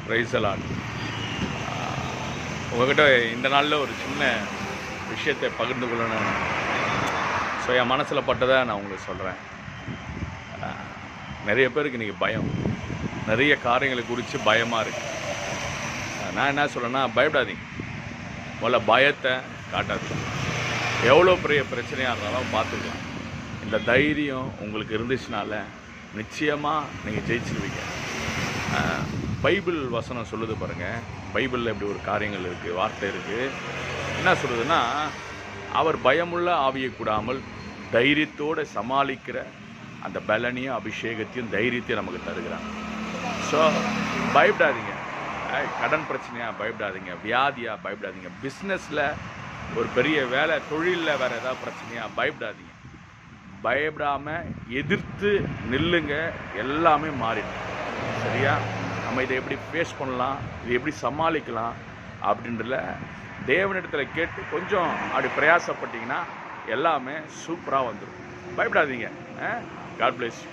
Praise the Lord. உங்ககிட்ட இந்த நாளில் ஒரு சின்ன விஷயத்தை பகிர்ந்து கொள்ளணும். ஸோ என் மனசில் பட்டதை நான் உங்களுக்கு சொல்கிறேன். நிறைய பேருக்கு இன்றைக்கி பயம், நிறைய காரியங்களை குறித்து பயமாக இருக்குது. நான் என்ன சொல்கிறேன்னா, பயப்படாதீங்க. முதல்ல பயத்தை காட்டாதீங்க. எவ்வளோ பெரிய பிரச்சனையாக இருந்தாலும் பார்த்துக்கலாம். இந்த தைரியம் உங்களுக்கு இருந்துச்சுனால நிச்சயமாக நீங்கள் ஜெயிச்சிருவீங்க. பைபிள் வசனம் சொல்லுது பாருங்கள். பைபிளில் இப்படி ஒரு காரியங்கள் இருக்குது, வார்த்தை இருக்குது. என்ன சொல்லுதுன்னா, அவர் பயமுள்ள ஆவியை கூடாமல் தைரியத்தோடு சமாளிக்கிற அந்த பலனையும் அபிஷேகத்தையும் தைரியத்தையும் நமக்கு தருகிறாங்க. ஸோ பயப்படாதீங்க. கடன் பிரச்சனையாக பயப்படாதீங்க, வியாதியாக பயப்படாதீங்க, பிஸ்னஸில் ஒரு பெரிய வேலை தொழிலில் வேறு ஏதாவது பிரச்சனையாக பயப்படாதீங்க. பயப்படாமல் எதிர்த்து நில்லுங்க, எல்லாமே மாறிடும். சரியா? நம்ம இதை எப்படி ஃபேஸ் பண்ணலாம், இதை எப்படி சமாளிக்கலாம் அப்படின்றத தேவனிடத்தில் கேட்டு கொஞ்சம் அப்படி பிரயாசப்பட்டிங்கன்னா எல்லாமே சூப்பராக வந்துடும். பயப்படாதீங்க. God bless you.